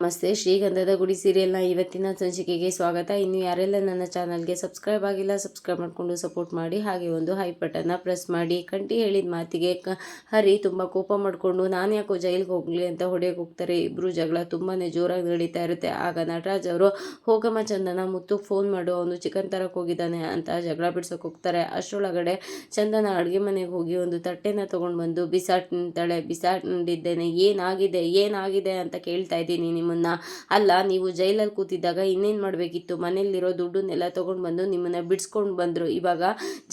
ನಮಸ್ತೆ. ಶ್ರೀಗಂಧದ ಗುಡಿ ಸೀರಿಯಲ್ನ ಇವತ್ತಿನ ಸಂಚಿಕೆಗೆ ಸ್ವಾಗತ. ಇನ್ನು ಯಾರೆಲ್ಲ ನನ್ನ ಚಾನಲ್ಗೆ ಸಬ್ಸ್ಕ್ರೈಬ್ ಆಗಿಲ್ಲ ಸಬ್ಸ್ಕ್ರೈಬ್ ಮಾಡಿಕೊಂಡು ಸಪೋರ್ಟ್ ಮಾಡಿ, ಹಾಗೆ ಒಂದು ಹೈ ಬಟನ್ನ ಪ್ರೆಸ್ ಮಾಡಿ. ಕಂಠಿ ಹೇಳಿದ ಮಾತಿಗೆ ಹರಿ ತುಂಬ ಕೋಪ ಮಾಡಿಕೊಂಡು ನಾನು ಯಾಕೋ ಜೈಲಿಗೆ ಹೋಗಲಿ ಅಂತ ಹೊಡೆಯೋಕೆ ಹೋಗ್ತಾರೆ. ಇಬ್ಬರು ಜಗಳ ತುಂಬಾ ಜೋರಾಗಿ ನಡೀತಾ ಇರುತ್ತೆ. ಆಗ ನಟರಾಜ್ ಅವರು ಹೋಗಮ್ಮ ಚಂದನ, ಮುತ್ತು ಫೋನ್ ಮಾಡು, ಅವನು ಚಿಕನ್ ತರಕ್ಕೆ ಹೋಗಿದ್ದಾನೆ ಅಂತ ಜಗಳ ಬಿಡ್ಸೋಕೆ ಹೋಗ್ತಾರೆ. ಅಷ್ಟರೊಳಗಡೆ ಚಂದನ ಅಡುಗೆ ಮನೆಗೆ ಹೋಗಿ ಒಂದು ತಟ್ಟೆನ ತೊಗೊಂಡು ಬಂದು ಬಿಸಾಡಿದ್ದೇನೆ. ಏನಾಗಿದೆ ಅಂತ ಕೇಳ್ತಾ ಇದ್ದೀನಿ ನಿಮ್ಮನ್ನ. ಅಲ್ಲ, ನೀವು ಜೈಲಲ್ಲಿ ಕೂತಿದ್ದಾಗ ಇನ್ನೇನು ಮಾಡಬೇಕಿತ್ತು? ಮನೇಲಿರೋ ದುಡ್ಡನ್ನೆಲ್ಲ ತೊಗೊಂಡು ಬಂದು ನಿಮ್ಮನ್ನ ಬಿಡಿಸ್ಕೊಂಡು ಬಂದರು. ಇವಾಗ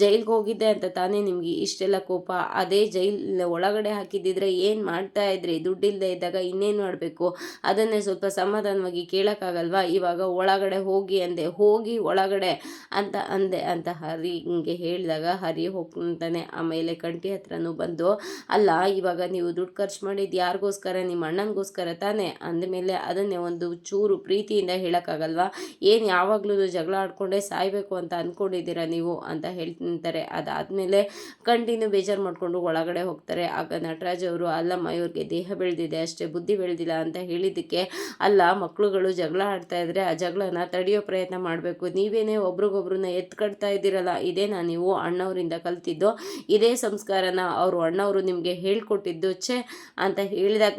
ಜೈಲ್ಗೆ ಹೋಗಿದ್ದೆ ಅಂತ ತಾನೇ ನಿಮಗೆ ಇಷ್ಟೆಲ್ಲ ಕೋಪ? ಅದೇ ಜೈಲ್ ಒಳಗಡೆ ಹಾಕಿದ್ದಿದ್ರೆ ಏನು ಮಾಡ್ತಾ ಇದ್ರಿ? ದುಡ್ಡಿಲ್ಲದೆ ಇದ್ದಾಗ ಇನ್ನೇನು ಮಾಡಬೇಕು? ಅದನ್ನೇ ಸ್ವಲ್ಪ ಸಮಾಧಾನವಾಗಿ ಕೇಳೋಕ್ಕಾಗಲ್ವಾ? ಇವಾಗ ಒಳಗಡೆ ಹೋಗಿ ಅಂದೆ, ಹೋಗಿ ಒಳಗಡೆ ಅಂತ ಹರಿ ಹಿಂಗೆ ಹೇಳಿದಾಗ ಹರಿ ಹೋಗ್ತಾನೆ. ಆಮೇಲೆ ಕಂಠಿ ಹತ್ರನೂ ಬಂದು, ಅಲ್ಲ, ಇವಾಗ ನೀವು ದುಡ್ಡು ಖರ್ಚು ಮಾಡಿದ್ದು ಯಾರಿಗೋಸ್ಕರ? ನಿಮ್ಮ ಅಣ್ಣನಿಗೋಸ್ಕರ ತಾನೇ? ಅಂದಮೇಲೆ ಅದನ್ನೇ ಒಂದು ಚೂರು ಪ್ರೀತಿಯಿಂದ ಹೇಳೋಕ್ಕಾಗಲ್ವಾ? ಏನು ಯಾವಾಗಲೂ ಜಗಳ ಆಡ್ಕೊಂಡೇ ಸಾಯಬೇಕು ಅಂತ ಅಂದ್ಕೊಂಡಿದ್ದೀರಾ ನೀವು ಅಂತ ಹೇಳ್ತಾರೆ. ಅದಾದಮೇಲೆ ಕಂಟಿನ್ಯೂ ಬೇಜಾರು ಮಾಡಿಕೊಂಡು ಒಳಗಡೆ ಹೋಗ್ತಾರೆ. ಆಗ ನಟರಾಜ್ ಅವರು, ಅಲ್ಲಮ್ಮ, ಇವ್ರಿಗೆ ದೇಹ ಬೆಳೆದಿದೆ ಅಷ್ಟೇ, ಬುದ್ಧಿ ಬೆಳೆದಿಲ್ಲ ಅಂತ ಹೇಳಿದ್ದಕ್ಕೆ, ಅಲ್ಲ, ಮಕ್ಕಳುಗಳು ಜಗಳ ಆಡ್ತಾ ಇದ್ರೆ ಆ ಜಗಳನ ತಡೆಯೋ ಪ್ರಯತ್ನ ಮಾಡಬೇಕು. ನೀವೇನೇ ಒಬ್ರಿಗೊಬ್ರನ್ನ ಎತ್ಕಡ್ತಾ ಇದ್ದೀರಲ್ಲ, ಇದೇನಾ ನೀವು ಅಣ್ಣವರಿಂದ ಕಲ್ತಿದ್ದು? ಇದೇ ಸಂಸ್ಕಾರನ ಅವರು ಅಣ್ಣವರು ನಿಮಗೆ ಹೇಳ್ಕೊಟ್ಟಿದ್ದು? ಛೇ ಅಂತ ಹೇಳಿದಾಗ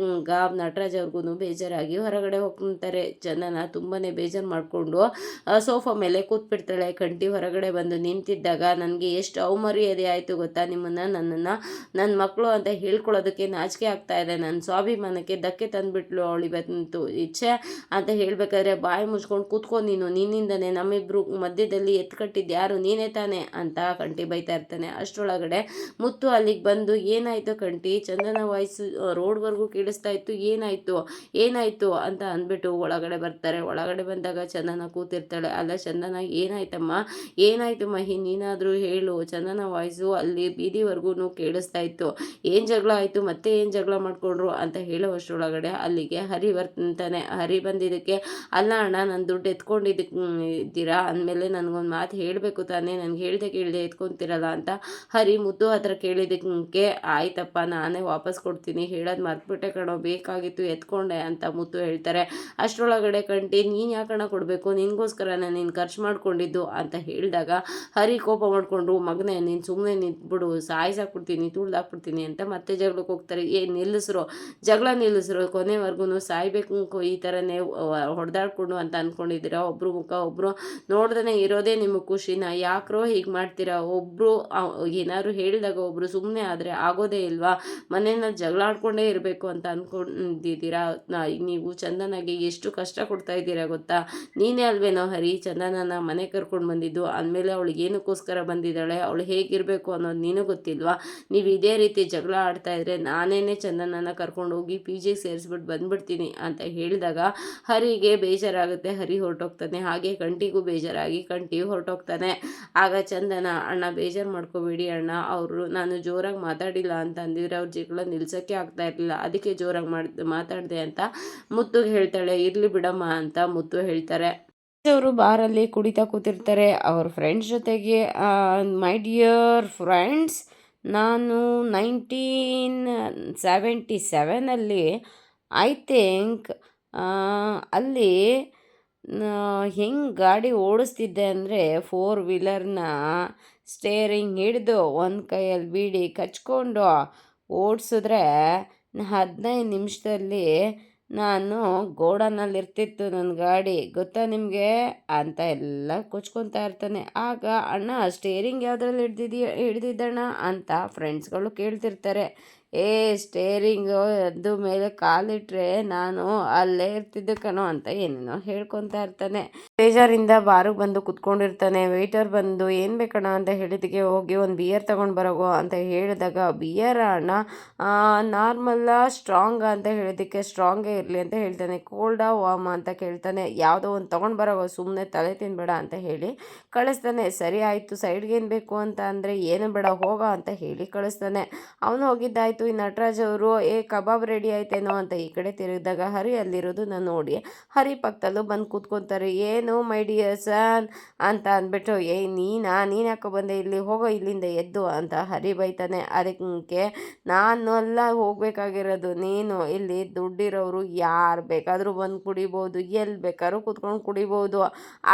ನಟರಾಜ್ ಅವ್ರಿಗೂ ಬೇಜಾರಾಗಿ ಹೊರಗಡೆ ಹೋಗ್ತಾರೆ. ಚಂದನ ತುಂಬಾ ಬೇಜಾರು ಮಾಡಿಕೊಂಡು ಸೋಫಾ ಮೇಲೆ ಕೂತ್ಬಿಡ್ತಾಳೆ. ಕಂಠಿ ಹೊರಗಡೆ ಬಂದು ನಿಂತಿದ್ದಾಗ, ನನಗೆ ಎಷ್ಟು ಅವಮರ್ಯಾದೆ ಆಯಿತು ಗೊತ್ತಾ? ನನ್ನನ್ನು ನನ್ನ ಮಕ್ಕಳು ಅಂತ ಹೇಳ್ಕೊಳ್ಳೋದಕ್ಕೆ ನಾಚಿಕೆ ಆಗ್ತಾ ಇದೆ. ನನ್ನ ಸ್ವಾಭಿಮಾನಕ್ಕೆ ಧಕ್ಕೆ ತಂದುಬಿಟ್ಲು ಅವಳು ಇವತ್ತು. ಇಚ್ಛೆ ಅಂತ ಹೇಳಬೇಕಾದ್ರೆ ಬಾಯಿ ಮುಚ್ಕೊಂಡು ಕೂತ್ಕೊಂಡು ನಿನ್ನಿಂದನೇ ನಮ್ಮಿಬ್ರು ಮಧ್ಯದಲ್ಲಿ ಎತ್ಕಟ್ಟಿದ್ದು ಯಾರು? ನೀನೇ ತಾನೆ ಅಂತ ಕಂಠಿ ಬೈತಾ ಇರ್ತಾನೆ. ಅಷ್ಟರೊಳಗಡೆ ಮುತ್ತು ಅಲ್ಲಿಗೆ ಬಂದು, ಏನಾಯಿತು ಕಂಠಿ? ಚಂದನ ವಾಯ್ಸು ರೋಡ್ವರೆಗೂ ಕೇಳಿಸ್ತಾ ಇತ್ತು. ಏನಾಯಿತು ಅಂತ ಅಂದ್ಬಿಟ್ಟು ಒಳಗಡೆ ಬರ್ತಾರೆ. ಒಳಗಡೆ ಬಂದಾಗ ಚಂದನ ಕೂತಿರ್ತಾಳೆ. ಅಲ್ಲ ಚಂದನ, ಏನಾಯಿತು ಮಹಿ? ನೀನಾದರೂ ಹೇಳು. ಚಂದನ ವಾಯ್ಸು ಅಲ್ಲಿ ಬೀದಿವರೆಗೂ ಕೇಳಿಸ್ತಾ ಇತ್ತು. ಏನು ಜಗಳ ಆಯಿತು? ಮತ್ತೆ ಏನು ಜಗಳ ಮಾಡಿಕೊಂಡ್ರು ಅಂತ ಹೇಳೋವಷ್ಟರೊಳಗಡೆ ಅಲ್ಲಿಗೆ ಹರಿ ಬರ್ತಾನೆ. ಹರಿ ಬಂದಿದ್ದಕ್ಕೆ, ಅಲ್ಲ ಅಣ್ಣ, ನನ್ನ ದುಡ್ಡು ಎತ್ಕೊಂಡಿದ್ದೀರಾ ಅಂದಮೇಲೆ ನನಗೊಂದು ಮಾತು ಹೇಳಬೇಕು ತಾನೇ? ನನಗೆ ಕೇಳದೆ ಎತ್ಕೊತೀರಲ್ಲ ಅಂತ ಹರಿ ಮುತ್ತು ಹತ್ರ ಕೇಳಿದ್ದಕ್ಕೆ, ಆಯ್ತಪ್ಪ, ನಾನೇ ವಾಪಸ್ ಕೊಡ್ತೀನಿ, ಹೇಳೋದು ಮರ್ತ್ಬಿಟ್ಟೆ ಕಣೋ, ಬೇಕಾಗಿತ್ತು ಎತ್ಕೊಂಡೆ ಅಂತ ಮುತ್ತು ಹೇಳ್ತಾರೆ. ಅಷ್ಟರೊಳಗಡೆ ಕಂಠಿ, ನೀನು ಯಾಕಣ್ಣ ಕೊಡಬೇಕು? ನಿನಗೋಸ್ಕರ ನೀನು ಖರ್ಚು ಮಾಡ್ಕೊಂಡಿದ್ದು ಅಂತ ಹೇಳಿದಾಗ ಹರಿ ಕೋಪ ಮಾಡಿಕೊಂಡು, ಮಗನೇ, ನೀನು ಸುಮ್ಮನೆ ನಿಂತ್ಬಿಡು, ಸಾಯಿಸಾಕ್ಬಿಡ್ತೀನಿ, ತುಳ್ದಾಕ್ಬಿಡ್ತೀನಿ ಅಂತ ಮತ್ತೆ ಜಗಳಕ್ಕೆ ಹೋಗ್ತಾರೆ. ಜಗಳ ನಿಲ್ಲಿಸ್ರು, ಕೊನೆವರೆಗೂ ಸಾಯ್ಬೇಕು ಈ ಥರನೇ ಹೊಡೆದಾಡ್ಕೊಂಡು ಅಂತ ಅಂದ್ಕೊಂಡಿದ್ದೀರಾ? ಒಬ್ರು ಮುಖ ಒಬ್ಬರು ನೋಡ್ದೇ ಇರೋದೇ ನಿಮಗೆ ಖುಷಿನ? ಯಾಕ್ರೋ ಹೀಗೆ ಮಾಡ್ತೀರಾ? ಒಬ್ಬರು ಏನಾದ್ರು ಹೇಳಿದಾಗ ಒಬ್ಬರು ಸುಮ್ಮನೆ ಆದರೆ ಆಗೋದೇ ಇಲ್ವಾ? ಮನೆಯಲ್ಲಿ ಜಗಳ ಆಡ್ಕೊಂಡೇ ಇರಬೇಕು ಅಂತ ಅಂದ್ಕೊಂಡಿದ್ದೀರಾ? ನೀವು ಚಂದನಾಗೆ ಎಷ್ಟು ಕಷ್ಟ ಕೊಡ್ತಾ ಇದ್ದೀರಾ ಗೊತ್ತಾ? ನೀನೇ ಅಲ್ವೇನೋ ಹರಿ ಚಂದನನ ಮನೆ ಕರ್ಕೊಂಡು ಬಂದಿದ್ದು? ಅಂದಮೇಲೆ ಅವಳಿಗೆ ಏನಕ್ಕೋಸ್ಕರ ಬಂದಿದ್ದಾಳೆ? ಅವಳು ಹೇಗಿರಬೇಕು ಅನ್ನೋದು ನೀನು ಗೊತ್ತಿಲ್ವಾ? ನೀವು ಇದೇ ರೀತಿ ಜಗಳ ಆಡ್ತಾ ಇದ್ರೆ ನಾನೇನೆ ಚಂದನನ ಕರ್ಕೊಂಡು ಹೋಗಿ PG ಸೇರಿಸ್ಬಿಟ್ಟು ಬಂದ್ಬಿಡ್ತೀನಿ ಅಂತ ಹೇಳಿದಾಗ ಹರಿಗೆ ಬೇಜಾರಾಗುತ್ತೆ. ಹರಿ ಹೊರಟೋಗ್ತಾನೆ. ಹಾಗೆ ಕಂಠಿಗೂ ಬೇಜಾರಾಗಿ ಕಂಠಿ ಹೊರಟೋಗ್ತಾನೆ. ಆಗ ಚಂದನ, ಅಣ್ಣ ಬೇಜಾರು ಮಾಡ್ಕೋಬೇಡಿ ಅಣ್ಣ, ಅವರು ನಾನು ಜೋರಾಗಿ ಮಾತಾಡಿಲ್ಲ ಅಂತ ಅಂದಿದ್ರೆ ಅವ್ರ ಜಗಳ ನಿಲ್ಸೋಕ್ಕೆ ಆಗ್ತಾ ಇರಲಿಲ್ಲ, ಅದಕ್ಕೆ ಜೋರಾಗಿ ಮಾತಾಡಿದೆ ಅಂತ ಮುತ್ತುಗೆ ಹೇಳ್ತಾಳೆ. ಇರ್ಲಿ ಬಿಡಮ್ಮ ಅಂತ ಮುತ್ತು ಹೇಳ್ತಾರೆ. ಅವರು ಬಾರಲ್ಲಿ ಕುಡಿತಾ ಕೂತಿರ್ತಾರೆ ಅವ್ರ ಫ್ರೆಂಡ್ಸ್ ಜೊತೆಗೆ. ಮೈ ಡಿಯರ್ ಫ್ರೆಂಡ್ಸ್, ನಾನು 1977 ಐ ಥಿಂಕ್ ಅಲ್ಲಿ ಹೆಂಗೆ ಗಾಡಿ ಓಡಿಸ್ತಿದ್ದೆ ಅಂದರೆ, 4 ವೀಲರ್ನ ಸ್ಟೇರಿಂಗ್ ಹಿಡಿದು ಒಂದು ಕೈಯಲ್ಲಿ ಬೀಡಿ ಕಚ್ಕೊಂಡು ಓಡಿಸಿದ್ರೆ 15 ನಿಮಿಷದಲ್ಲಿ ನಾನು ಗೋಡನಲ್ಲಿ ಇರ್ತಿತ್ತು ನನ್ನ ಗಾಡಿ, ಗೊತ್ತಾ ನಿಮಗೆ ಅಂತ ಎಲ್ಲ ಕೊಚ್ಕೊತಾ ಇರ್ತಾನೆ. ಆಗ, ಅಣ್ಣ ಸ್ಟೇರಿಂಗ್ ಯಾವುದ್ರಲ್ಲಿ ಹಿಡ್ದಿದ್ದಣ್ಣ ಅಂತ ಫ್ರೆಂಡ್ಸ್ಗಳು ಕೇಳ್ತಿರ್ತಾರೆ. ಸ್ಟೇರಿಂಗು ಅದು ಮೇಲೆ ಕಾಲಿಟ್ರೆ ನಾನು ಅಲ್ಲೇ ಇರ್ತಿದ್ದೆ ಕಣೋ ಅಂತ ಏನೇನೋ ಹೇಳ್ಕೊತಾ ಇರ್ತಾನೆ. ಬೇಜಾರಿಂದ ಬಾರಿಗೆ ಬಂದು ಕುತ್ಕೊಂಡಿರ್ತಾನೆ. ವೇಟರ್ ಬಂದು, ಏನು ಬೇಕಣ್ಣ ಅಂತ ಹೇಳಿದಕ್ಕೆ, ಹೋಗಿ ಒಂದು ಬಿಯರ್ ತೊಗೊಂಡು ಬರೋಗೋ ಅಂತ ಹೇಳಿದಾಗ, ಬಿಯರ್ ಅಣ್ಣ ನಾರ್ಮಲ್ಲ ಸ್ಟ್ರಾಂಗ ಅಂತ ಹೇಳಿದ್ದಕ್ಕೆ, ಸ್ಟ್ರಾಂಗೇ ಇರಲಿ ಅಂತ ಹೇಳ್ತಾನೆ. ಕೋಲ್ಡಾ ವಾಮ ಅಂತ ಕೇಳ್ತಾನೆ. ಯಾವುದೋ ಒಂದು ತೊಗೊಂಡು ಬರೋಗೋ, ಸುಮ್ಮನೆ ತಲೆ ತಿನ್ಬೇಡ ಅಂತ ಹೇಳಿ ಕಳಿಸ್ತಾನೆ. ಸರಿ ಆಯಿತು, ಸೈಡ್ಗೆ ಏನು ಬೇಕು ಅಂತ ಅಂದರೆ, ಏನು ಬೇಡ ಹೋಗ ಅಂತ ಹೇಳಿ ಕಳಿಸ್ತಾನೆ. ಅವನು ಹೋಗಿದ್ದಾಯ್ತು. ಆಯಿತು ಈ ನಟರಾಜ್ ಅವರು ಕಬಾಬ್ ರೆಡಿ ಆಯ್ತೇನೋ ಅಂತ ಈ ಕಡೆ ತಿರುಗಿದಾಗ ಹರಿ ಅಲ್ಲಿರೋದು ನಾನು ನೋಡಿ ಹರಿ ಪಕ್ಕದಲ್ಲೂ ಬಂದು ಕೂತ್ಕೊತಾರೆ. ಏನು ಮೈ ಡಿಯರ್ ಸನ್ ಅಂತ ಅಂದ್ಬಿಟ್ಟು ನೀನು ಯಾಕೋ ಬಂದೆ ಇಲ್ಲಿ, ಹೋಗೋ ಇಲ್ಲಿಂದ ಎದ್ದು ಅಂತ ಹರಿ ಬೈತಾನೆ. ಅದಕ್ಕೆ ನಾನು ಎಲ್ಲ ಹೋಗ್ಬೇಕಾಗಿರೋದು, ನೀನು ಇಲ್ಲಿ ದುಡ್ಡಿರೋರು ಯಾರು ಬೇಕಾದರೂ ಬಂದು ಕುಡಿಬೋದು, ಎಲ್ಲಿ ಬೇಕಾದ್ರೂ ಕೂತ್ಕೊಂಡು ಕುಡಿಬೋದು,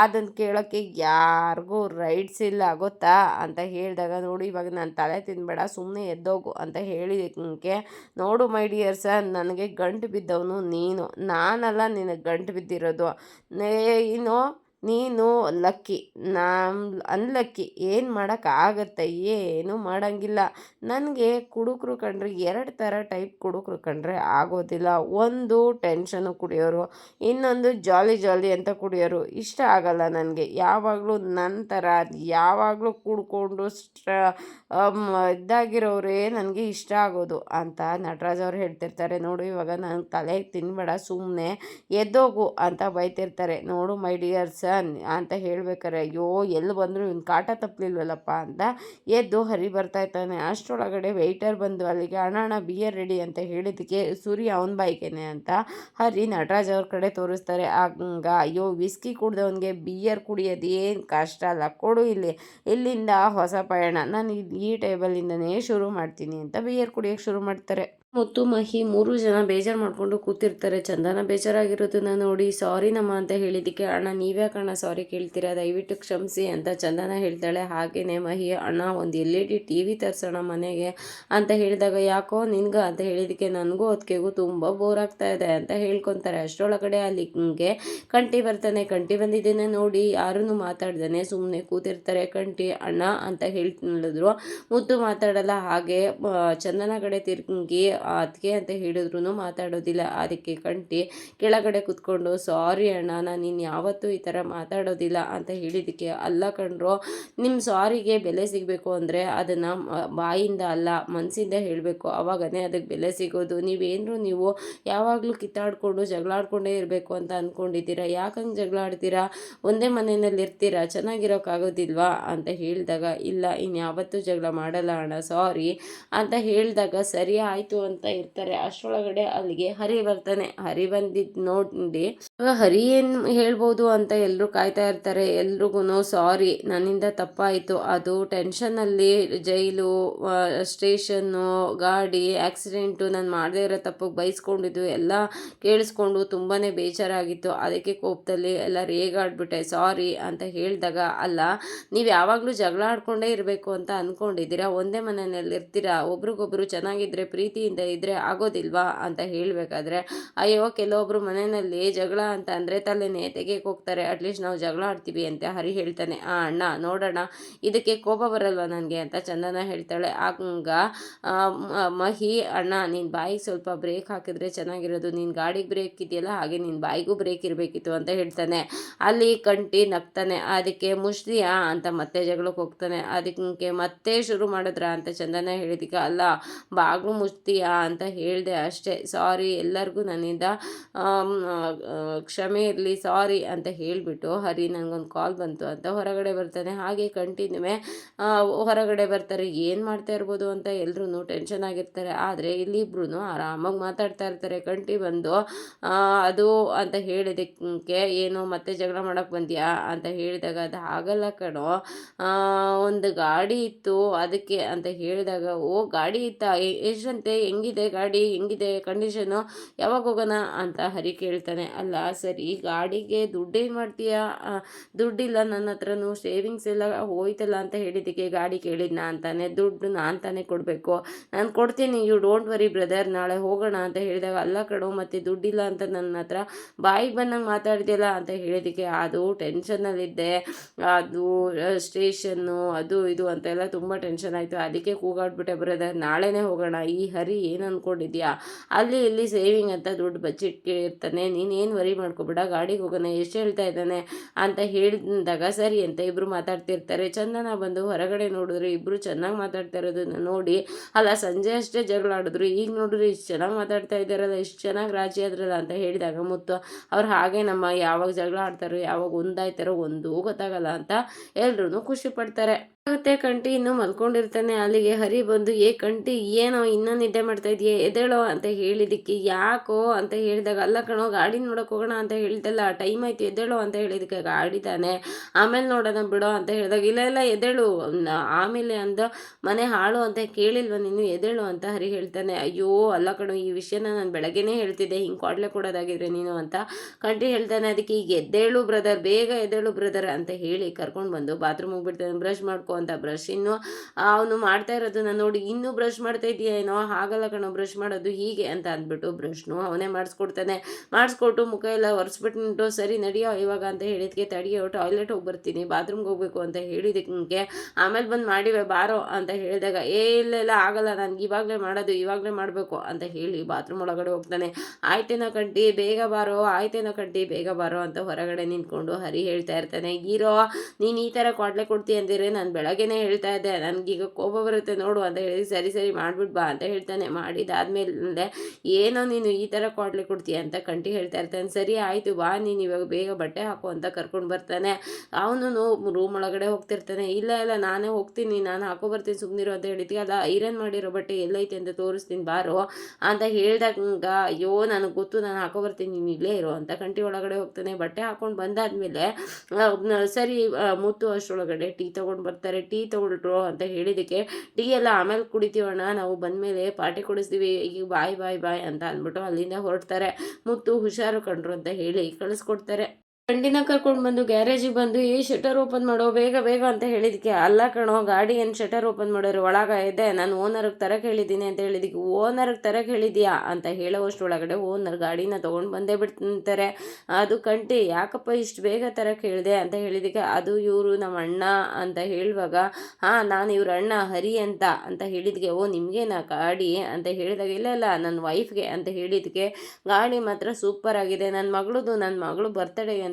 ಅದನ್ನು ಕೇಳೋಕ್ಕೆ ಯಾರಿಗೂ ರೈಟ್ಸ್ ಇಲ್ಲ ಗೊತ್ತಾ ಅಂತ ಹೇಳಿದಾಗ, ನೋಡಿ ಇವಾಗ ನಾನು ತಲೆ ತಿನ್ಬೇಡ ಸುಮ್ಮನೆ ಎದ್ದೋಗು ಅಂತ ಹೇಳಿದಕ್ಕೆ, ನೋಡು ಮೈ ಡಿಯರ್ ಸರ್ ನನಗೆ ಗಂಟು ಬಿದ್ದವನು ನೀನು, ನಾನಲ್ಲ ನಿನಗೆ ಗಂಟು ಬಿದ್ದಿರೋದು. ಇನ್ನು ನೀನು ಲಕ್ಕಿ, ಅನ್ಲಕ್ಕಿ, ಏನು ಮಾಡೋಕ್ಕಾಗತ್ತೆ, ಏನೂ ಮಾಡೋಂಗಿಲ್ಲ. ನನಗೆ ಕುಡುಕರು ಕಂಡ್ರೆ 2 ಥರ ಟೈಪ್ ಕುಡುಕರು ಕಂಡ್ರೆ ಆಗೋದಿಲ್ಲ. ಒಂದು ಟೆನ್ಷನು ಕುಡಿಯೋರು, ಇನ್ನೊಂದು ಜಾಲಿ ಅಂತ ಕುಡಿಯೋರು. ಇಷ್ಟ ಆಗಲ್ಲ ನನಗೆ. ಯಾವಾಗಲೂ ನನ್ನ ಥರ ಯಾವಾಗಲೂ ಕುಡ್ಕೊಂಡು ಇದಾಗಿರೋರೇ ನನಗೆ ಇಷ್ಟ ಆಗೋದು ಅಂತ ನಟರಾಜ್ ಅವ್ರು ಹೇಳ್ತಿರ್ತಾರೆ. ನೋಡು ಇವಾಗ ನನಗೆ ತಲೆಗೆ ತಿನ್ಬೇಡ ಸುಮ್ಮನೆ ಎದ್ದೋಗು ಅಂತ ಬೈತಿರ್ತಾರೆ. ನೋಡು ಮೈ ಡಿಯರ್ ಸನ್ ಅಂತ ಹೇಳ್ಬೇಕಾರೆ, ಅಯ್ಯೋ ಎಲ್ಲಿ ಬಂದರು ಇವ್ನು ಕಾಟ ತಪ್ಪಲಿಲ್ವಲ್ಲಪ್ಪ ಅಂತ ಎದ್ದು ಹರಿ ಬರ್ತಾ ಇರ್ತಾನೆ. ಅಷ್ಟರೊಳಗಡೆ ವೆಯ್ಟರ್ ಬಂದು ಅಲ್ಲಿಗೆ ಅಣ್ಣ ಬಿಯರ್ ರೆಡಿ ಅಂತ ಹೇಳಿದ್ದಕ್ಕೆ ಸೂರ್ಯ ಅವನ ಬೈಕೇನೆ ಅಂತ ಹರಿ ನಟರಾಜ್ ಅವ್ರ ಕಡೆ ತೋರಿಸ್ತಾರೆ. ಆಗ ಅಯ್ಯೋ ವಿಸ್ಕಿ ಕುಡ್ದವನಿಗೆ ಬಿಯರ್ ಕುಡಿಯೋದು ಏನು ಕಷ್ಟ ಅಲ್ಲ, ಕೊಡು ಇಲ್ಲಿಂದ ಹೊಸ ಪಯಣ, ನಾನು ಈ ಟೇಬಲಿಂದನೇ ಶುರು ಮಾಡ್ತೀನಿ ಅಂತ ಬಿಯರ್ ಕುಡಿಯೋಕ್ಕೆ ಶುರು ಮಾಡ್ತಾರೆ. ಮುತ್ತು ಮಹಿ 3 ಜನ ಬೇಜಾರು ಮಾಡ್ಕೊಂಡು ಕೂತಿರ್ತಾರೆ. ಚಂದನ ಬೇಜಾರಾಗಿರೋದನ್ನ ನೋಡಿ ಸಾರಿ ನಮ್ಮ ಅಂತ ಹೇಳಿದ್ದಕ್ಕೆ, ಅಣ್ಣ ನೀವ್ಯಾಕಣ್ಣ ಸಾರಿ ಕೇಳ್ತೀರಾ, ದಯವಿಟ್ಟು ಕ್ಷಮಿಸಿ ಅಂತ ಚಂದನ ಹೇಳ್ತಾಳೆ. ಹಾಗೇನೆ ಮಹಿ, ಅಣ್ಣ ಒಂದು LED TV ತರಿಸೋಣ ಮನೆಗೆ ಅಂತ ಹೇಳಿದಾಗ, ಯಾಕೋ ನಿನ್ಗೆ ಅಂತ ಹೇಳಿದ್ದಕ್ಕೆ, ನನಗೂ ಅದಕ್ಕೆಗೂ ತುಂಬ ಬೋರ್ ಆಗ್ತಾ ಇದೆ ಅಂತ ಹೇಳ್ಕೊತಾರೆ. ಅಷ್ಟರೊಳಗಡೆ ಅಲ್ಲಿಗೆ ಕಂಠಿ ಬರ್ತಾನೆ. ಕಂಠಿ ಬಂದಿದ್ದೇನೆ ನೋಡಿ ಯಾರೂ ಮಾತಾಡ್ದಾನೆ ಸುಮ್ಮನೆ ಕೂತಿರ್ತಾರೆ. ಕಂಠಿ ಅಣ್ಣ ಅಂತ ಹೇಳಿದ್ರು. ಮುತ್ತು ಮಾತಾಡಲ್ಲ. ಹಾಗೆ ಚಂದನ ಕಡೆ ತಿರುಗಿ ಅದಕ್ಕೆ ಅಂತ ಹೇಳಿದ್ರು ಮಾತಾಡೋದಿಲ್ಲ. ಅದಕ್ಕೆ ಕಂಠಿ ಕೆಳಗಡೆ ಕುತ್ಕೊಂಡು, ಸಾರಿ ಅಣ್ಣ ನಾನು ಯಾವತ್ತೂ ಈ ಥರ ಮಾತಾಡೋದಿಲ್ಲ ಅಂತ ಹೇಳಿದ್ದಕ್ಕೆ, ಅಲ್ಲ ಕಣ್ರೋ, ನಿಮ್ಮ ಸಾರಿಗೆ ಬೆಲೆ ಸಿಗಬೇಕು ಅಂದರೆ ಅದನ್ನು ಬಾಯಿಂದ ಅಲ್ಲ ಮನಸ್ಸಿಂದ ಹೇಳಬೇಕು, ಆವಾಗನೇ ಅದಕ್ಕೆ ಬೆಲೆ ಸಿಗೋದು. ನೀವು ಯಾವಾಗಲೂ ಕಿತ್ತಾಡ್ಕೊಂಡು ಜಗಳಾಡ್ಕೊಂಡೇ ಇರಬೇಕು ಅಂತ ಅಂದ್ಕೊಂಡಿದ್ದೀರಾ, ಯಾಕಂಗೆ ಜಗಳ ಆಡ್ತೀರಾ, ಒಂದೇ ಮನೆಯಲ್ಲಿ ಇರ್ತೀರಾ, ಚೆನ್ನಾಗಿರೋಕ್ಕಾಗೋದಿಲ್ವಾ ಅಂತ ಹೇಳಿದಾಗ, ಇಲ್ಲ ಇನ್ಯಾವತ್ತೂ ಜಗಳ ಮಾಡಲ್ಲ ಅಣ್ಣ ಸಾರಿ ಅಂತ ಹೇಳಿದಾಗ, ಸರಿ ಆಯಿತು ಅಂತ ಇರ್ತಾರೆ. ಅಷ್ಟರೊಳಗಡೆ ಅಲ್ಲಿಗೆ ಹರಿ ಬರ್ತಾನೆ. ಹರಿ ಬಂದಿದ್ದು ನೋಡಿ ಹರಿ ಏನು ಹೇಳ್ಬೋದು ಅಂತ ಎಲ್ಲರೂ ಕಾಯ್ತಾ ಇರ್ತಾರೆ. ಎಲ್ರಿಗೂ ಸಾರಿ ನನ್ನಿಂದ ತಪ್ಪಾಯಿತು, ಅದು ಟೆನ್ಷನಲ್ಲಿ ಜೈಲು, ಸ್ಟೇಷನ್ನು, ಗಾಡಿ ಆಕ್ಸಿಡೆಂಟು, ನಾನು ಮಾಡದೇ ಇರೋ ತಪ್ಪಿಗೆ ಬೈಸ್ಕೊಂಡಿದ್ದು ಎಲ್ಲ ಕೇಳಿಸ್ಕೊಂಡು ತುಂಬಾ ಬೇಜಾರಾಗಿತ್ತು, ಅದಕ್ಕೆ ಕೋಪದಲ್ಲಿ ಎಲ್ಲ ರೇಗಾಡ್ಬಿಟ್ಟೆ ಸಾರಿ ಅಂತ ಹೇಳಿದಾಗ, ಅಲ್ಲ ನೀವು ಯಾವಾಗಲೂ ಜಗಳ ಆಡ್ಕೊಂಡೇ ಇರಬೇಕು ಅಂತ ಅಂದ್ಕೊಂಡಿದ್ದೀರಾ, ಒಂದೇ ಮನೆಯಲ್ಲಿ ಇರ್ತೀರಾ, ಒಬ್ರಿಗೊಬ್ರು ಚೆನ್ನಾಗಿದ್ದರೆ ಪ್ರೀತಿಯಿಂದ ಇದ್ದರೆ ಆಗೋದಿಲ್ವಾ ಅಂತ ಹೇಳಬೇಕಾದ್ರೆ, ಅಯ್ಯೋ ಕೆಲವೊಬ್ರು ಮನೆಯಲ್ಲಿ ಜಗಳ ಅಂತ ಅಂದರೆ ತಲೆನೇ ತೆಗೆಯಕ್ಕೆ ಹೋಗ್ತಾರೆ, ಅಟ್ಲೀಸ್ಟ್ ನಾವು ಜಗಳ ಆಡ್ತೀವಿ ಅಂತ ಹರಿ ಹೇಳ್ತಾನೆ. ಅಣ್ಣ ನೋಡೋಣ ಇದಕ್ಕೆ ಕೋಪ ಬರಲ್ವ ನನಗೆ ಅಂತ ಚಂದನ ಹೇಳ್ತಾಳೆ. ಆಗ ಮಹಿ, ಅಣ್ಣ ನೀನು ಬಾಯಿಗೆ ಸ್ವಲ್ಪ ಬ್ರೇಕ್ ಹಾಕಿದ್ರೆ ಚೆನ್ನಾಗಿರೋದು, ನೀನು ಗಾಡಿಗೆ ಬ್ರೇಕ್ ಇದೆಯಲ್ಲ ಹಾಗೆ ನಿನ್ನ ಬಾಯಿಗೂ ಬ್ರೇಕ್ ಇರಬೇಕಿತ್ತು ಅಂತ ಹೇಳ್ತಾನೆ. ಅಲ್ಲಿ ಕಂಠಿ ನಗ್ತಾನೆ. ಅದಕ್ಕೆ ಮುಷ್ಟಿಯಾ ಅಂತ ಮತ್ತೆ ಜಗಳಕ್ಕೆ ಹೋಗ್ತಾನೆ. ಅದಕ್ಕೆ ಮತ್ತೆ ಶುರು ಮಾಡಿದ್ರ ಅಂತ ಚಂದನ ಹೇಳಿದಕ್ಕೆ, ಅಲ್ಲ ಬಾಗ್ಲು ಮುಚ್ತೀಯಾ ಅಂತ ಹೇಳಿದೆ ಅಷ್ಟೇ, ಸಾರಿ ಎಲ್ಲರಿಗೂ ನನ್ನಿಂದ ಕ್ಷಮೆ ಇರಲಿ ಸಾರಿ ಅಂತ ಹೇಳಿಬಿಟ್ಟು ಹರಿ ನನಗೊಂದು ಕಾಲ್ ಬಂತು ಅಂತ ಹೊರಗಡೆ ಬರ್ತಾನೆ. ಹಾಗೆ ಕಂಟಿನ್ಯೂವೆ ಹೊರಗಡೆ ಬರ್ತಾರೆ. ಏನು ಮಾಡ್ತಾ ಇರ್ಬೋದು ಅಂತ ಎಲ್ಲರೂ ಟೆನ್ಷನ್ ಆಗಿರ್ತಾರೆ. ಆದರೆ ಇಲ್ಲಿಬ್ರು ಆರಾಮಾಗಿ ಮಾತಾಡ್ತಾ ಇರ್ತಾರೆ. ಕಂಠಿ ಬಂದು ಅದು ಅಂತ ಹೇಳಿದಕ್ಕೆ, ಏನು ಮತ್ತೆ ಜಗಳ ಮಾಡೋಕ್ಕೆ ಬಂದ್ಯಾ ಅಂತ ಹೇಳಿದಾಗ, ಅದು ಆಗಲ್ಲ ಕಣೋ, ಒಂದು ಗಾಡಿ ಇತ್ತು ಅದಕ್ಕೆ ಅಂತ ಹೇಳಿದಾಗ, ಓ ಗಾಡಿ ಇತ್ತಾ, ಎಷ್ಟಂತೆ, ಹೆಂಗಿದೆ ಗಾಡಿ, ಹೆಂಗಿದೆ ಕಂಡೀಷನು, ಯಾವಾಗ ಹೋಗೋಣ ಅಂತ ಹರಿ ಕೇಳ್ತಾನೆ. ಅಲ್ಲ ಸರಿ ಗಾಡಿಗೆ ದುಡ್ಡೇನು ಮಾಡ್ತೀಯಾ, ದುಡ್ಡಿಲ್ಲ ನನ್ನ ಹತ್ರನೂ, ಸೇವಿಂಗ್ಸ್ ಎಲ್ಲ ಹೋಯ್ತಲ್ಲ ಅಂತ ಹೇಳಿದ್ದಕ್ಕೆ ಗಾಡಿ ಕೇಳಿದ್ನ ಅಂತಾನೆ, ದುಡ್ಡು ನಾನು ತಾನೇ ಕೊಡಬೇಕು, ನಾನು ಕೊಡ್ತೀನಿ, ಯು ಡೋಂಟ್ ವರಿ ಬ್ರದರ್, ನಾಳೆ ಹೋಗೋಣ ಅಂತ ಹೇಳಿದಾಗ, ಅಲ್ಲ ಕಣೋ ಮತ್ತೆ ದುಡ್ಡಿಲ್ಲ ಅಂತ ನನ್ನ ಹತ್ರ ಬಾಯಿಗೆ ಬಂದಂಗೆ ಮಾತಾಡ್ತಿಲ್ಲ ಅಂತ ಹೇಳಿದ್ದಕ್ಕೆ, ಅದು ಟೆನ್ಷನ್ನಲ್ಲಿದ್ದೆ, ಅದು ಸ್ಟೇಷನ್ನು ಅದು ಇದು ಅಂತೆಲ್ಲ ತುಂಬ ಟೆನ್ಷನ್ ಆಯಿತು, ಅದಕ್ಕೆ ಕೂಗಾಡ್ಬಿಟ್ಟೆ ಬ್ರದರ್, ನಾಳೆನೇ ಹೋಗೋಣ. ಈ ಹರಿ ಏನು ಅಂದ್ಕೊಂಡಿದ್ಯಾ, ಅಲ್ಲಿ ಇಲ್ಲಿ ಸೇವಿಂಗ್ ಅಂತ ದುಡ್ಡು ಬಚ್ಚಿಟ್ಟಿರ್ತಾನೆ, ನೀನೇನು ವರಿ ಮಾಡ್ಕೊಬೇಡ, ಗಾಡಿಗೆ ಹೋಗೋಣ, ಎಷ್ಟು ಹೇಳ್ತಾ ಇದ್ದಾನೆ ಅಂತ ಹೇಳಿದಾಗ ಸರಿ ಅಂತ ಇಬ್ಬರು ಮಾತಾಡ್ತಿರ್ತಾರೆ. ಚಂದನ ಬಂದು ಹೊರಗಡೆ ನೋಡಿದ್ರೆ ಇಬ್ಬರು ಚೆನ್ನಾಗಿ ಮಾತಾಡ್ತಾ ಇರೋದನ್ನ ನೋಡಿ, ಅಲ್ಲ ಸಂಜೆ ಅಷ್ಟೇ ಜಗಳ ಆಡಿದ್ರು, ಈಗ ನೋಡಿದ್ರೆ ಇಷ್ಟು ಚೆನ್ನಾಗಿ ಮಾತಾಡ್ತಾ ಇದ್ದಾರಲ್ಲ, ಇಷ್ಟು ಚೆನ್ನಾಗಿ ರಾಜಿ ಆದ್ರಲ್ಲ ಅಂತ ಹೇಳಿದಾಗ ಮುತ್ತು ಅವ್ರು ಹಾಗೆ ನಮ್ಮ ಯಾವಾಗ ಜಗಳ ಆಡ್ತಾರೋ ಯಾವಾಗ ಒಂದಾಯ್ತಾರೋ ಒಂದೂ ಗೊತ್ತಾಗಲ್ಲ ಅಂತ ಎಲ್ಲರೂ ಖುಷಿ ಪಡ್ತಾರೆ. ಆಗುತ್ತೆ ಕಂಟಿ ಇನ್ನೂ ಮಲ್ಕೊಂಡಿರ್ತಾನೆ. ಅಲ್ಲಿಗೆ ಹರಿ ಬಂದು ಕಂಟಿ ಏನೋ ಇನ್ನೂ ನಿದ್ದೆ ಮಾಡ್ತಾ ಇದೆಯೇ ಎದ್ದೇಳೋ ಅಂತ ಹೇಳಿದಕ್ಕೆ ಯಾಕೋ ಅಂತ ಹೇಳಿದಾಗ ಅಲ್ಲ ಕಣೋ ಗಾಡಿ ನೋಡೋಕೆ ಹೋಗೋಣ ಅಂತ ಹೇಳ್ದಲ್ಲ ಟೈಮ್ ಆಯ್ತು ಎದ್ದೇಳೋ ಅಂತ ಹೇಳಿದಕ್ಕೆ ಗಾಡಿ ತಾನೆ ಆಮೇಲೆ ನೋಡೋಣ ಬಿಡೋ ಅಂತ ಹೇಳಿದಾಗ ಇಲ್ಲ ಇಲ್ಲ ಎದ್ದೇಳು ಆಮೇಲೆ ಅಂದ ಮನೆ ಹಾಳು ಅಂತ ಕೇಳಿಲ್ವ ನೀನು ಎದ್ದೇಳು ಅಂತ ಹರಿ ಹೇಳ್ತಾನೆ. ಅಯ್ಯೋ ಅಲ್ಲ ಕಣೋ ಈ ವಿಷಯನ ನಾನು ಬೆಳಗ್ಗೆನೇ ಹೇಳ್ತಿದ್ದೆ ಹಿಂಗೆ ಕೊಡ್ಲೆ ಕೊಡೋದಾಗಿದ್ರೆ ನೀನು ಅಂತ ಕಂಟಿ ಹೇಳ್ತಾನೆ. ಅದಕ್ಕೆ ಈಗ ಎದ್ದೇಳು ಬ್ರದರ್ ಬೇಗ ಎದ್ದೇಳು ಬ್ರದರ್ ಅಂತ ಹೇಳಿ ಕರ್ಕೊಂಡು ಬಂದು ಬಾತ್ರೂಮ್ ಹೋಗ್ಬಿಡ್ತಾನೆ. ಬ್ರಷ್ ಮಾಡ್ಕೊ ಅಂತ ಬ್ರಷ್ ಇನ್ನು ಅವನು ಮಾಡ್ತಾ ಇರೋದನ್ನ ನೋಡಿ ಇನ್ನೂ ಬ್ರಷ್ ಮಾಡ್ತಾ ಇದೆಯಾ ಏನೋ ಹಾಗಲ್ಲ ಕಣೋ ಬ್ರಷ್ ಮಾಡೋದು ಹೀಗೆ ಅಂತ ಅಂದ್ಬಿಟ್ಟು ಬ್ರಷ್ನು ಅವನೇ ಮಾಡಿಸ್ಕೊಡ್ತಾನೆ. ಮಾಡಿಸ್ಕೊಟ್ಟು ಮುಖ ಎಲ್ಲ ಒರೆಸ್ಬಿಟ್ಟು ಸರಿ ನಡಿಯೋ ಇವಾಗ ಅಂತ ಹೇಳಿದ್ಕೆ ತಡಿಯೋ ಟಾಯ್ಲೆಟ್ ಹೋಗಿ ಬರ್ತೀನಿ ಬಾತ್ರೂಮ್ಗೆ ಹೋಗ್ಬೇಕು ಅಂತ ಹೇಳಿದಕ್ಕೆ ಆಮೇಲೆ ಬಂದು ಮಾಡಿವೆ ಬಾರೋ ಅಂತ ಹೇಳಿದಾಗ ಇಲ್ಲ ಆಗಲ್ಲ ನನಗೆ ಇವಾಗಲೇ ಮಾಡೋದು ಇವಾಗಲೇ ಮಾಡಬೇಕು ಅಂತ ಹೇಳಿ ಬಾತ್ರೂಮ್ ಒಳಗಡೆ ಹೋಗ್ತಾನೆ. ಆಯ್ತೇನೋ ಕಂಟಿ ಬೇಗ ಬಾರೋ ಆಯ್ತೇನೋ ಕಂಟಿ ಬೇಗ ಬಾರೋ ಅಂತ ಹೊರಗಡೆ ನಿಂತ್ಕೊಂಡು ಹರಿ ಹೇಳ್ತಾ ಇರ್ತಾನೆ. ಗೀರೋ ನೀನು ಈ ಥರ ಕೊಡ್ಲೆ ಕೊಡ್ತೀಯ ಅಂದಿದ್ರೆ ನಾನು ಬೆಳಗ್ಗೆನೇ ಹೇಳ್ತಾ ಇದ್ದೆ ನನಗೀಗ ಕೋಪ ಬರುತ್ತೆ ನೋಡು ಅಂತ ಹೇಳಿ ಸರಿ ಮಾಡಿಬಿಟ್ಟು ಬಾ ಅಂತ ಹೇಳ್ತಾನೆ. ಮಾಡಿದಾದ್ಮೇಲೆ ಏನೋ ನೀನು ಈ ಥರ ಕೊಡ್ಲೆ ಕೊಡ್ತೀಯ ಅಂತ ಕಂಟಿ ಹೇಳ್ತಾ ಇರ್ತಾನೆ. ಸರಿ ಆಯಿತು ಬಾ ನೀನು ಇವಾಗ ಬೇಗ ಬಟ್ಟೆ ಹಾಕು ಅಂತ ಕರ್ಕೊಂಡು ಬರ್ತಾನೆ. ಅವನು ರೂಮ್ ಒಳಗಡೆ ಹೋಗ್ತಿರ್ತಾನೆ. ಇಲ್ಲ ನಾನೇ ಹೋಗ್ತೀನಿ ನಾನು ಹಾಕೋ ಬರ್ತೀನಿ ಸುಮ್ಮನಿರು ಅಂತ ಹೇಳಿದ್ವಿ. ಅಲ್ಲ ಐರನ್ ಮಾಡಿರೋ ಬಟ್ಟೆ ಎಲ್ಲೈತೆ ಅಂತ ತೋರಿಸ್ತೀನಿ ಬಾರೋ ಅಂತ ಹೇಳ್ದಾಗ ಅಯ್ಯೋ ನನಗೆ ಗೊತ್ತು ನಾನು ಹಾಕೋ ಬರ್ತೀನಿ ನೀನು ಇಲ್ಲೇ ಇರೋ ಅಂತ ಕಂಟಿ ಒಳಗಡೆ ಹೋಗ್ತಾನೆ. ಬಟ್ಟೆ ಹಾಕೊಂಡು ಬಂದಾದ್ಮೇಲೆ ಸರಿ ಮುತ್ತು ಅಷ್ಟರೊಳಗಡೆ ಟೀ ತೊಗೊಂಡು ಬರ್ತಾರೆ. ಟೀ ತೊಗೊಳ್ರು ಅಂತ ಹೇಳಿದಕ್ಕೆ ಟೀ ಎಲ್ಲ ಆಮೇಲೆ ಕುಡಿತೀವಣ್ಣ ನಾವು ಬಂದಮೇಲೆ ಪಾರ್ಟಿ ಕೊಡಿಸ್ತೀವಿ ಈಗ ಬಾಯ್ ಅಂತ ಅಂದ್ಬಿಟ್ಟು ಅಲ್ಲಿಂದ ಹೊರಡ್ತಾರೆ. ಮುತ್ತು ಹುಷಾರು ಕಂಡ್ರು ಅಂತ ಹೇಳಿ ಕಳಿಸ್ಕೊಡ್ತಾರೆ. ಗಂಡಿನ ಕರ್ಕೊಂಡು ಬಂದು ಗ್ಯಾರೇಜಿಗೆ ಬಂದು ಶಟರ್ ಓಪನ್ ಮಾಡೋ ಬೇಗ ಅಂತ ಹೇಳಿದಕ್ಕೆ ಅಲ್ಲ ಕಣೋ ಗಾಡಿ ಏನು ಶಟರ್ ಓಪನ್ ಮಾಡೋರು ಒಳಗೆ ಇದೆ ನಾನು ಓನರ್ಗೆ ತರಕ್ಕೆ ಹೇಳಿದ್ದೀನಿ ಅಂತ ಹೇಳಿದಕ್ಕೆ ಓನರ್ಗೆ ತರಕ್ಕೆ ಹೇಳಿದ್ಯಾ ಅಂತ ಹೇಳೋವಷ್ಟರೊಳಗಡೆ ಓನರ್ ಗಾಡಿನ ತೊಗೊಂಡು ಬಂದೇ ಬಿಡ್ತಾರೆ. ಅದು ಕಂಟಿ ಯಾಕಪ್ಪ ಇಷ್ಟು ಬೇಗ ತರಕ್ಕೆ ಹೇಳಿದೆ ಅಂತ ಹೇಳಿದಕ್ಕೆ ಅದು ಇವರು ನಮ್ಮ ಅಣ್ಣ ಅಂತ ಹೇಳುವಾಗ ನಾನು ಇವ್ರ ಅಣ್ಣ ಹರಿ ಅಂತ ಹೇಳಿದಕ್ಕೆ ನಿಮಗೇನಾ ಗಾಡಿ ಅಂತ ಹೇಳಿದಾಗ ಇಲ್ಲ ನನ್ನ ವೈಫ್ಗೆ ಅಂತ ಹೇಳಿದಕ್ಕೆ ಗಾಡಿ ಮಾತ್ರ ಸೂಪರ್ ಆಗಿದೆ ನನ್ನ ಮಗಳು ಬರ್ತಡೇ ಅಂತ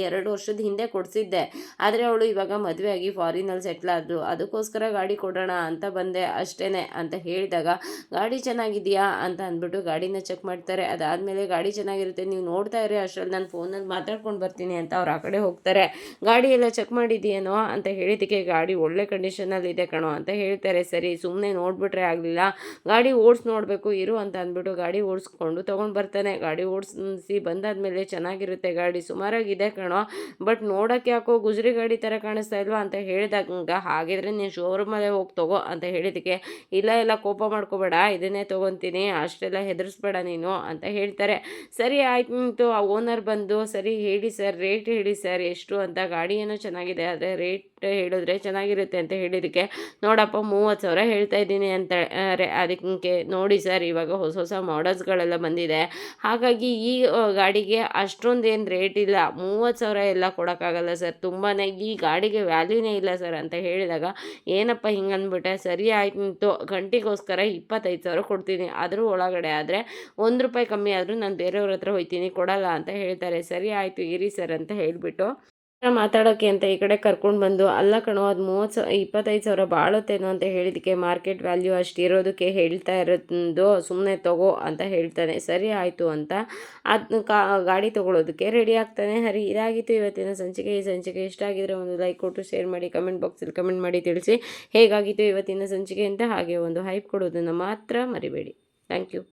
2 ವರ್ಷದ ಹಿಂದೆ ಕೊಡಿಸಿದ್ದೆ ಆದರೆ ಅವಳು ಇವಾಗ ಮದುವೆ ಆಗಿ ಫಾರಿನಲ್ಲಿ ಸೆಟ್ಲ್ ಆದ್ರು ಅದಕ್ಕೋಸ್ಕರ ಗಾಡಿ ಕೊಡೋಣ ಅಂತ ಬಂದೆ ಅಷ್ಟೇನೆ ಅಂತ ಹೇಳಿದಾಗ ಗಾಡಿ ಚೆನ್ನಾಗಿದೆಯಾ ಅಂತ ಅಂದ್ಬಿಟ್ಟು ಗಾಡಿನ ಚೆಕ್ ಮಾಡ್ತಾರೆ. ಅದಾದಮೇಲೆ ಗಾಡಿ ಚೆನ್ನಾಗಿರುತ್ತೆ ನೀವು ನೋಡ್ತಾ ಇರಿ ಅಷ್ಟರಲ್ಲಿ ನಾನು ಫೋನಲ್ಲಿ ಮಾತಾಡ್ಕೊಂಡು ಬರ್ತೀನಿ ಅಂತ ಅವ್ರು ಆ ಕಡೆ ಹೋಗ್ತಾರೆ. ಗಾಡಿ ಎಲ್ಲ ಚೆಕ್ ಮಾಡಿದೆಯೇನೋ ಅಂತ ಹೇಳಿದಕ್ಕೆ ಗಾಡಿ ಒಳ್ಳೆ ಕಂಡೀಷನಲ್ಲಿ ಇದೆ ಕಣೋ ಅಂತ ಹೇಳ್ತಾರೆ. ಸರಿ ಸುಮ್ಮನೆ ನೋಡ್ಬಿಟ್ರೆ ಆಗಲಿಲ್ಲ ಗಾಡಿ ನೋಡಬೇಕು ಇರು ಅಂತ ಅಂದ್ಬಿಟ್ಟು ಗಾಡಿ ಓಡಿಸ್ಕೊಂಡು ತೊಗೊಂಡು ಬರ್ತಾನೆ. ಗಾಡಿ ಓಡಿಸಿ ಬಂದಾದ್ಮೇಲೆ ಚೆನ್ನಾಗಿರುತ್ತೆ ಗಾಡಿ ಸುಮಾರಾಗಿದೆ ಕಣೋ ಬಟ್ ನೋಡೋಕ್ಕೆ ಯಾಕೋ ಗುಜರಿ ಗಾಡಿ ಥರ ಕಾಣಿಸ್ತಾ ಇಲ್ವಾ ಅಂತ ಹೇಳಿದಾಗ ಹಾಗಿದ್ರೆ ನೀನು ಶೋರೂಮಲ್ಲೇ ಹೋಗಿ ತಗೋ ಅಂತ ಹೇಳಿದಕ್ಕೆ ಇಲ್ಲ ಕೋಪ ಮಾಡ್ಕೋಬೇಡ ಇದನ್ನೇ ತೊಗೊತೀನಿ ಅಷ್ಟೆಲ್ಲ ಹೆದರಿಸ್ಬೇಡ ನೀನು ಅಂತ ಹೇಳ್ತಾರೆ. ಸರಿ ಆಯ್ತು ಆ ಓನರ್ ಬಂದು ಸರಿ ಹೇಳಿ ಸರ್ ರೇಟ್ ಹೇಳಿ ಸರ್ ಎಷ್ಟು ಅಂತ ಗಾಡಿ ಏನೋ ಚೆನ್ನಾಗಿದೆ ಆದರೆ ರೇಟ್ ಹೇಳಿದ್ರೆ ಚೆನ್ನಾಗಿರುತ್ತೆ ಅಂತ ಹೇಳಿದಕ್ಕೆ ನೋಡಪ್ಪ 30,000 ಹೇಳ್ತಾ ಇದ್ದೀನಿ ಅಂತ ಅದಕ್ಕೆ ನೋಡಿ ಸರ್ ಇವಾಗ ಹೊಸ ಮಾಡಲ್ಸ್ಗಳೆಲ್ಲ ಬಂದಿದೆ ಹಾಗಾಗಿ ಈ ಗಾಡಿಗೆ ಅಷ್ಟೊಂದೇನು ರೇಟ್ ಇಲ್ಲ 30,000 ಎಲ್ಲ ಕೊಡೋಕ್ಕಾಗಲ್ಲ ಸರ್ ತುಂಬಾ ಈ ಗಾಡಿಗೆ ವ್ಯಾಲ್ಯೂನೇ ಇಲ್ಲ ಸರ್ ಅಂತ ಹೇಳಿದಾಗ ಏನಪ್ಪ ಹಿಂಗೆ ಅಂದ್ಬಿಟ್ಟೆ ಸರಿ ಆಯ್ತು ಗಂಟೆಗೋಸ್ಕರ 25,000 ಕೊಡ್ತೀನಿ ಅದ್ರ ಒಳಗಡೆ ಆದರೆ ₹1 ಕಮ್ಮಿ ಆದರೂ ನಾನು ಬೇರೆಯವ್ರ ಹತ್ರ ಹೋಗ್ತೀನಿ ಕೊಡಲ್ಲ ಅಂತ ಹೇಳ್ತಾರೆ. ಸರಿ ಆಯಿತು ಇರಿ ಸರ್ ಅಂತ ಹೇಳಿಬಿಟ್ಟು ಮಾತಾಡೋಕ್ಕೆ ಅಂತ ಈ ಕಡೆ ಕರ್ಕೊಂಡು ಬಂದು ಅಲ್ಲ ಕಣೋ ಅದು 25,000 ಬಾಳುತ್ತೇನೋ ಅಂತ ಹೇಳಿದಕ್ಕೆ ಮಾರ್ಕೆಟ್ ವ್ಯಾಲ್ಯೂ ಅಷ್ಟು ಇರೋದಕ್ಕೆ ಹೇಳ್ತಾ ಇರೋದು ಸುಮ್ಮನೆ ತಗೋ ಅಂತ ಹೇಳ್ತಾನೆ. ಸರಿ ಆಯಿತು ಅಂತ ಅದು ಗಾಡಿ ತೊಗೊಳೋದಕ್ಕೆ ರೆಡಿ ಆಗ್ತಾನೆ ಹರಿ. ಇದಾಗಿತ್ತು ಇವತ್ತಿನ ಸಂಚಿಕೆ. ಈ ಸಂಚಿಕೆ ಇಷ್ಟ ಆಗಿದ್ರೆ ಒಂದು ಲೈಕ್ ಕೊಟ್ಟು ಶೇರ್ ಮಾಡಿ ಕಮೆಂಟ್ ಬಾಕ್ಸಲ್ಲಿ ಕಮೆಂಟ್ ಮಾಡಿ ತಿಳಿಸಿ ಹೇಗಾಗಿತ್ತು ಇವತ್ತಿನ ಸಂಚಿಕೆ ಅಂತ. ಹಾಗೆ ಒಂದು ಹೈಪ್ ಕೊಡೋದನ್ನು ಮಾತ್ರ ಮರಿಬೇಡಿ. Thank you.